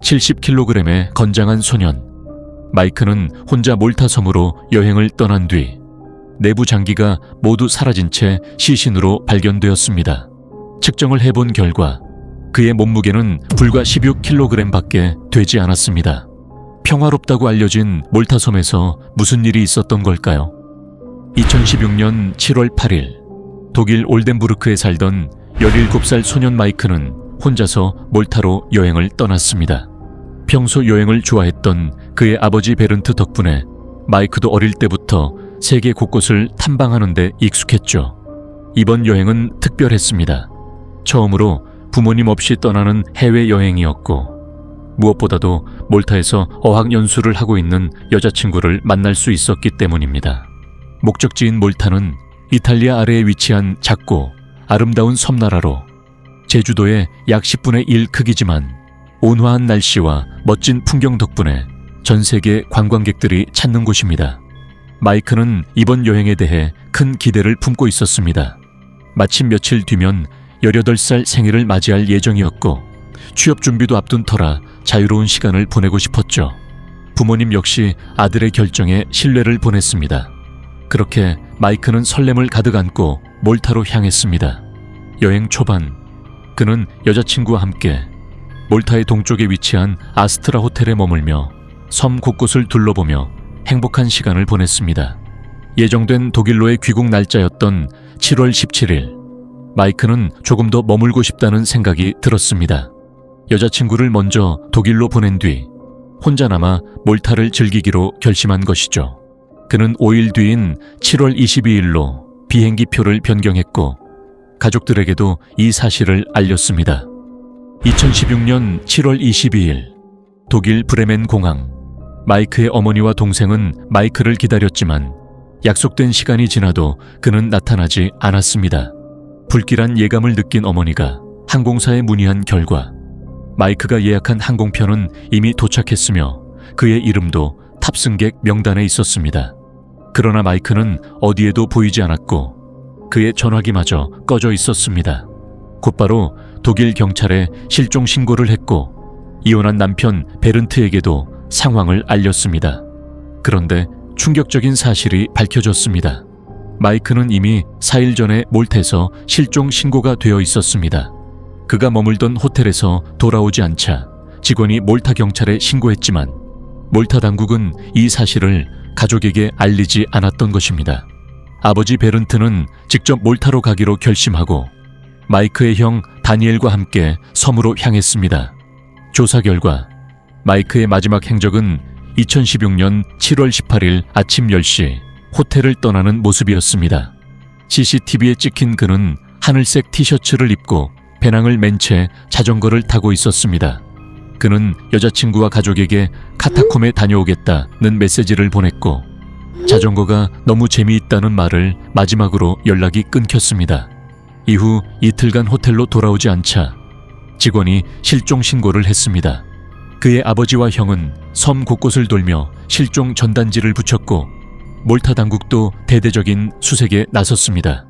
70kg의 건장한 소년. 마이크는 혼자 몰타 섬으로 여행을 떠난 뒤 내부 장기가 모두 사라진 채 시신으로 발견되었습니다. 측정을 해본 결과 그의 몸무게는 불과 16kg밖에 되지 않았습니다. 평화롭다고 알려진 몰타섬에서 무슨 일이 있었던 걸까요? 2016년 7월 8일 독일 올덴부르크에 살던 17살 소년 마이크는 혼자서 몰타로 여행을 떠났습니다. 평소 여행을 좋아했던 그의 아버지 베른트 덕분에 마이크도 어릴 때부터 세계 곳곳을 탐방하는 데 익숙했죠. 이번 여행은 특별했습니다. 처음으로 부모님 없이 떠나는 해외여행이었고 무엇보다도 몰타에서 어학연수를 하고 있는 여자친구를 만날 수 있었기 때문입니다. 목적지인 몰타는 이탈리아 아래에 위치한 작고 아름다운 섬나라로 제주도의 약 10분의 1 크기지만 온화한 날씨와 멋진 풍경 덕분에 전 세계 관광객들이 찾는 곳입니다. 마이크는 이번 여행에 대해 큰 기대를 품고 있었습니다. 마침 며칠 뒤면 18살 생일을 맞이할 예정이었고 취업 준비도 앞둔 터라 자유로운 시간을 보내고 싶었죠. 부모님 역시 아들의 결정에 신뢰를 보냈습니다. 그렇게 마이크는 설렘을 가득 안고 몰타로 향했습니다. 여행 초반 그는 여자친구와 함께 몰타의 동쪽에 위치한 아스트라 호텔에 머물며 섬 곳곳을 둘러보며 행복한 시간을 보냈습니다. 예정된 독일로의 귀국 날짜였던 7월 17일 마이크는 조금 더 머물고 싶다는 생각이 들었습니다. 여자친구를 먼저 독일로 보낸 뒤 혼자 남아 몰타를 즐기기로 결심한 것이죠. 그는 5일 뒤인 7월 22일로 비행기표를 변경했고 가족들에게도 이 사실을 알렸습니다. 2016년 7월 22일 독일 브레멘 공항. 마이크의 어머니와 동생은 마이크를 기다렸지만 약속된 시간이 지나도 그는 나타나지 않았습니다. 불길한 예감을 느낀 어머니가 항공사에 문의한 결과 마이크가 예약한 항공편은 이미 도착했으며 그의 이름도 탑승객 명단에 있었습니다. 그러나 마이크는 어디에도 보이지 않았고 그의 전화기마저 꺼져 있었습니다. 곧바로 독일 경찰에 실종 신고를 했고 이혼한 남편 베른트에게도 상황을 알렸습니다. 그런데 충격적인 사실이 밝혀졌습니다. 마이크는 이미 4일 전에 몰타에서 실종 신고가 되어 있었습니다. 그가 머물던 호텔에서 돌아오지 않자 직원이 몰타 경찰에 신고했지만 몰타 당국은 이 사실을 가족에게 알리지 않았던 것입니다. 아버지 베른트는 직접 몰타로 가기로 결심하고 마이크의 형 다니엘과 함께 섬으로 향했습니다. 조사 결과 마이크의 마지막 행적은 2016년 7월 18일 아침 10시 호텔을 떠나는 모습이었습니다. CCTV에 찍힌 그는 하늘색 티셔츠를 입고 배낭을 맨 채 자전거를 타고 있었습니다. 그는 여자친구와 가족에게 카타콤에 다녀오겠다는 메시지를 보냈고 자전거가 너무 재미있다는 말을 마지막으로 연락이 끊겼습니다. 이후 이틀간 호텔로 돌아오지 않자 직원이 실종 신고를 했습니다. 그의 아버지와 형은 섬 곳곳을 돌며 실종 전단지를 붙였고 몰타 당국도 대대적인 수색에 나섰습니다.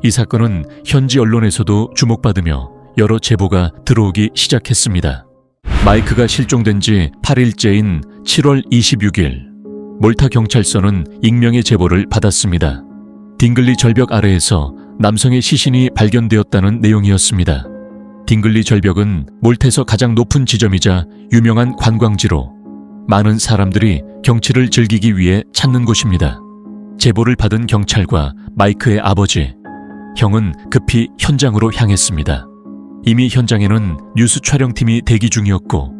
이 사건은 현지 언론에서도 주목받으며 여러 제보가 들어오기 시작했습니다. 마이크가 실종된 지 8일째인 7월 26일 몰타 경찰서는 익명의 제보를 받았습니다. 딩글리 절벽 아래에서 남성의 시신이 발견되었다는 내용이었습니다. 딩글리 절벽은 몰타에서 가장 높은 지점이자 유명한 관광지로 많은 사람들이 경치를 즐기기 위해 찾는 곳입니다. 제보를 받은 경찰과 마이크의 아버지, 형은 급히 현장으로 향했습니다. 이미 현장에는 뉴스 촬영팀이 대기 중이었고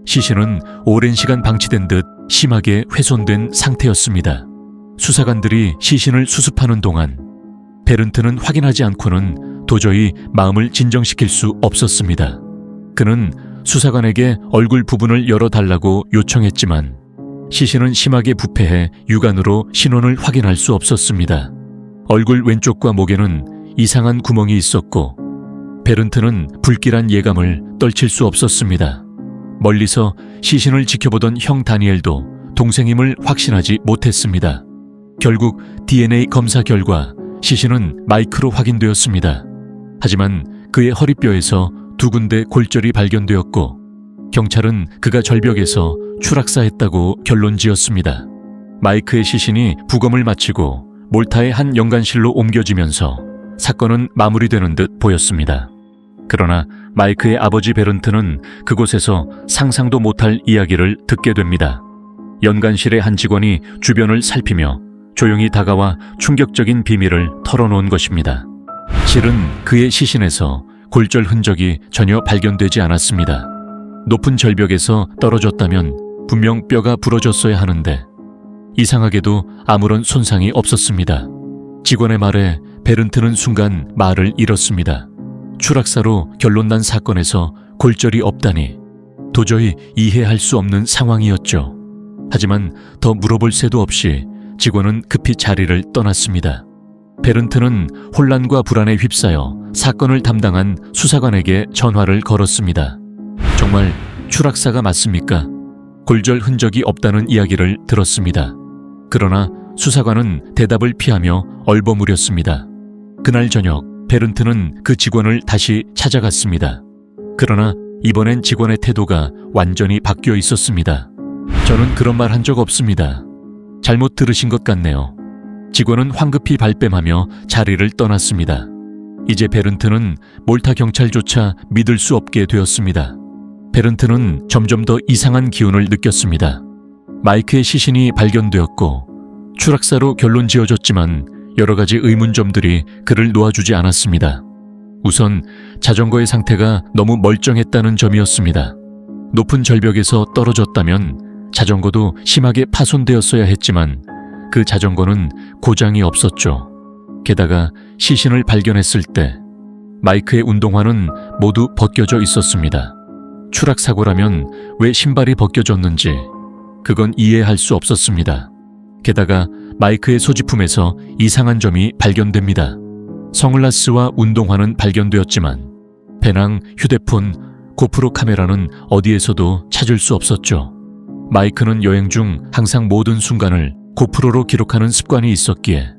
시신은 오랜 시간 방치된 듯 심하게 훼손된 상태였습니다. 수사관들이 시신을 수습하는 동안 베른트는 확인하지 않고는 도저히 마음을 진정시킬 수 없었습니다. 그는 수사관에게 얼굴 부분을 열어달라고 요청했지만 시신은 심하게 부패해 육안으로 신원을 확인할 수 없었습니다. 얼굴 왼쪽과 목에는 이상한 구멍이 있었고 베른트는 불길한 예감을 떨칠 수 없었습니다. 멀리서 시신을 지켜보던 형 다니엘도 동생임을 확신하지 못했습니다. 결국 DNA 검사 결과 시신은 마이크로 확인되었습니다. 하지만 그의 허리뼈에서 2군데 골절이 발견되었고 경찰은 그가 절벽에서 추락사했다고 결론지었습니다. 마이크의 시신이 부검을 마치고 몰타의 한 연관실로 옮겨지면서 사건은 마무리되는 듯 보였습니다. 그러나 마이크의 아버지 베른트는 그곳에서 상상도 못할 이야기를 듣게 됩니다. 연관실의 한 직원이 주변을 살피며 조용히 다가와 충격적인 비밀을 털어놓은 것입니다. 실은 그의 시신에서 골절 흔적이 전혀 발견되지 않았습니다. 높은 절벽에서 떨어졌다면 분명 뼈가 부러졌어야 하는데 이상하게도 아무런 손상이 없었습니다. 직원의 말에 베른트는 순간 말을 잃었습니다. 추락사로 결론난 사건에서 골절이 없다니 도저히 이해할 수 없는 상황이었죠. 하지만 더 물어볼 새도 없이 직원은 급히 자리를 떠났습니다. 베른트는 혼란과 불안에 휩싸여 사건을 담당한 수사관에게 전화를 걸었습니다. 정말 추락사가 맞습니까? 골절 흔적이 없다는 이야기를 들었습니다. 그러나 수사관은 대답을 피하며 얼버무렸습니다. 그날 저녁 베른트는 그 직원을 다시 찾아갔습니다. 그러나 이번엔 직원의 태도가 완전히 바뀌어 있었습니다. 저는 그런 말 한 적 없습니다. 잘못 들으신 것 같네요. 직원은 황급히 발뺌하며 자리를 떠났습니다. 이제 베른트는 몰타 경찰조차 믿을 수 없게 되었습니다. 베른트는 점점 더 이상한 기운을 느꼈습니다. 마이크의 시신이 발견되었고 추락사로 결론 지어졌지만 여러 가지 의문점들이 그를 놓아주지 않았습니다. 우선 자전거의 상태가 너무 멀쩡했다는 점이었습니다. 높은 절벽에서 떨어졌다면 자전거도 심하게 파손되었어야 했지만 그 자전거는 고장이 없었죠. 게다가 시신을 발견했을 때 마이크의 운동화는 모두 벗겨져 있었습니다. 추락사고라면 왜 신발이 벗겨졌는지 그건 이해할 수 없었습니다. 게다가 마이크의 소지품에서 이상한 점이 발견됩니다. 선글라스와 운동화는 발견되었지만 배낭, 휴대폰, 고프로 카메라는 어디에서도 찾을 수 없었죠. 마이크는 여행 중 항상 모든 순간을 고프로로 기록하는 습관이 있었기에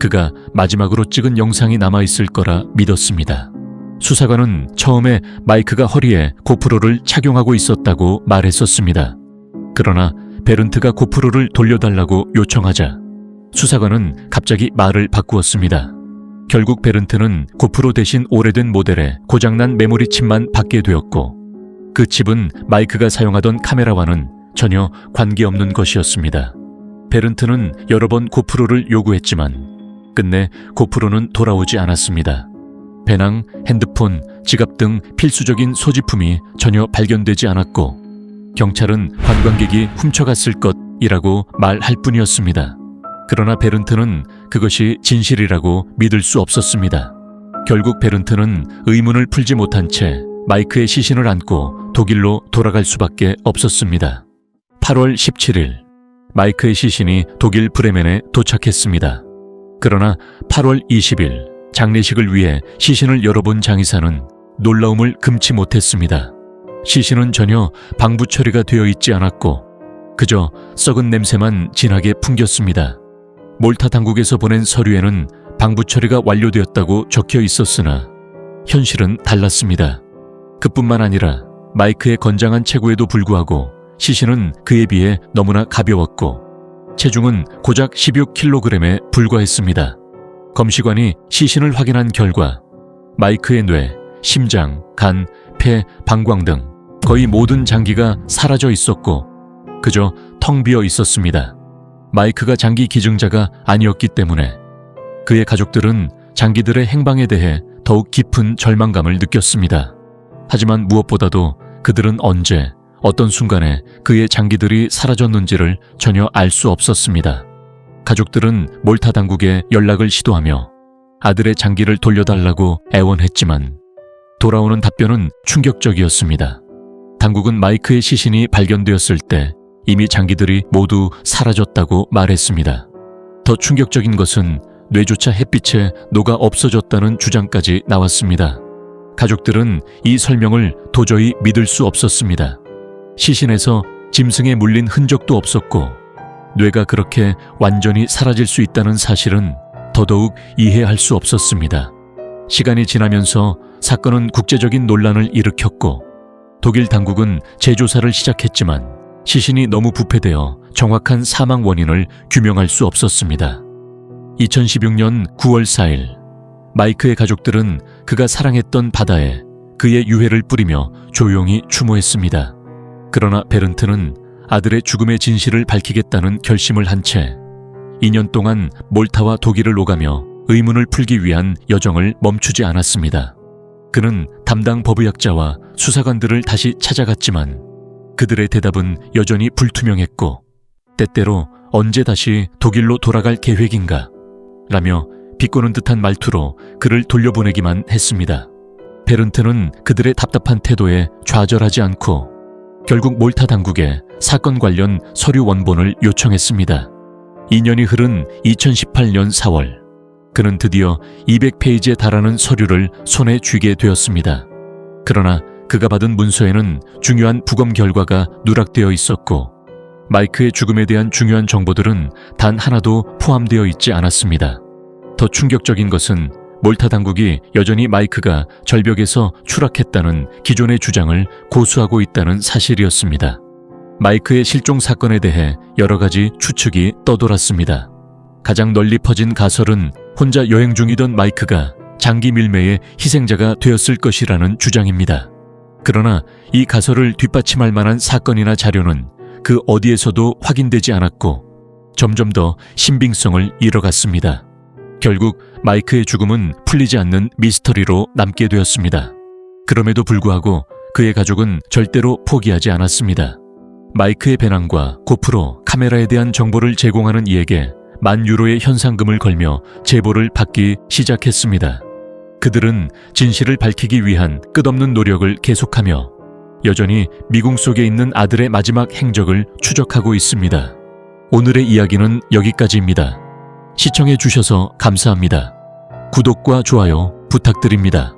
그가 마지막으로 찍은 영상이 남아있을 거라 믿었습니다. 수사관은 처음에 마이크가 허리에 고프로를 착용하고 있었다고 말했었습니다. 그러나 베른트가 고프로를 돌려달라고 요청하자 수사관은 갑자기 말을 바꾸었습니다. 결국 베른트는 고프로 대신 오래된 모델의 고장난 메모리 칩만 받게 되었고 그 칩은 마이크가 사용하던 카메라와는 전혀 관계없는 것이었습니다. 베른트는 여러 번 고프로를 요구했지만 끝내 고프로는 돌아오지 않았습니다. 배낭, 핸드폰, 지갑 등 필수적인 소지품이 전혀 발견되지 않았고 경찰은 관광객이 훔쳐갔을 것이라고 말할 뿐이었습니다. 그러나 베른트는 그것이 진실이라고 믿을 수 없었습니다. 결국 베른트는 의문을 풀지 못한 채 마이크의 시신을 안고 독일로 돌아갈 수밖에 없었습니다. 8월 17일 마이크의 시신이 독일 브레멘에 도착했습니다. 그러나 8월 20일 장례식을 위해 시신을 열어본 장의사는 놀라움을 금치 못했습니다. 시신은 전혀 방부 처리가 되어 있지 않았고 그저 썩은 냄새만 진하게 풍겼습니다. 몰타 당국에서 보낸 서류에는 방부 처리가 완료되었다고 적혀 있었으나 현실은 달랐습니다. 그뿐만 아니라 마이크의 건장한 체구에도 불구하고 시신은 그에 비해 너무나 가벼웠고 체중은 고작 16kg에 불과했습니다. 검시관이 시신을 확인한 결과 마이크의 뇌, 심장, 간, 폐, 방광 등 거의 모든 장기가 사라져 있었고 그저 텅 비어 있었습니다. 마이크가 장기 기증자가 아니었기 때문에 그의 가족들은 장기들의 행방에 대해 더욱 깊은 절망감을 느꼈습니다. 하지만 무엇보다도 그들은 언제, 어떤 순간에 그의 장기들이 사라졌는지를 전혀 알 수 없었습니다. 가족들은 몰타 당국에 연락을 시도하며 아들의 장기를 돌려달라고 애원했지만 돌아오는 답변은 충격적이었습니다. 당국은 마이크의 시신이 발견되었을 때 이미 장기들이 모두 사라졌다고 말했습니다. 더 충격적인 것은 뇌조차 햇빛에 녹아 없어졌다는 주장까지 나왔습니다. 가족들은 이 설명을 도저히 믿을 수 없었습니다. 시신에서 짐승에 물린 흔적도 없었고 뇌가 그렇게 완전히 사라질 수 있다는 사실은 더더욱 이해할 수 없었습니다. 시간이 지나면서 사건은 국제적인 논란을 일으켰고 독일 당국은 재조사를 시작했지만 시신이 너무 부패되어 정확한 사망 원인을 규명할 수 없었습니다. 2016년 9월 4일, 마이크의 가족들은 그가 사랑했던 바다에 그의 유해를 뿌리며 조용히 추모했습니다. 그러나 베른트는 아들의 죽음의 진실을 밝히겠다는 결심을 한 채 2년 동안 몰타와 독일을 오가며 의문을 풀기 위한 여정을 멈추지 않았습니다. 그는 담당 법의학자와 수사관들을 다시 찾아갔지만 그들의 대답은 여전히 불투명했고 때때로 언제 다시 독일로 돌아갈 계획인가? 라며 비꼬는 듯한 말투로 그를 돌려보내기만 했습니다. 베른트는 그들의 답답한 태도에 좌절하지 않고 결국 몰타 당국에 사건 관련 서류 원본을 요청했습니다. 2년이 흐른 2018년 4월, 그는 드디어 200페이지에 달하는 서류를 손에 쥐게 되었습니다. 그러나 그가 받은 문서에는 중요한 부검 결과가 누락되어 있었고 마이크의 죽음에 대한 중요한 정보들은 단 하나도 포함되어 있지 않았습니다. 더 충격적인 것은 몰타 당국이 여전히 마이크가 절벽에서 추락했다는 기존의 주장을 고수하고 있다는 사실이었습니다. 마이크의 실종 사건에 대해 여러 가지 추측이 떠돌았습니다. 가장 널리 퍼진 가설은 혼자 여행 중이던 마이크가 장기 밀매의 희생자가 되었을 것이라는 주장입니다. 그러나 이 가설을 뒷받침할 만한 사건이나 자료는 그 어디에서도 확인되지 않았고 점점 더 신빙성을 잃어갔습니다. 결국 마이크의 죽음은 풀리지 않는 미스터리로 남게 되었습니다. 그럼에도 불구하고 그의 가족은 절대로 포기하지 않았습니다. 마이크의 배낭과 고프로, 카메라에 대한 정보를 제공하는 이에게 10,000유로의 현상금을 걸며 제보를 받기 시작했습니다. 그들은 진실을 밝히기 위한 끝없는 노력을 계속하며 여전히 미궁 속에 있는 아들의 마지막 행적을 추적하고 있습니다. 오늘의 이야기는 여기까지입니다. 시청해 주셔서 감사합니다. 구독과 좋아요 부탁드립니다.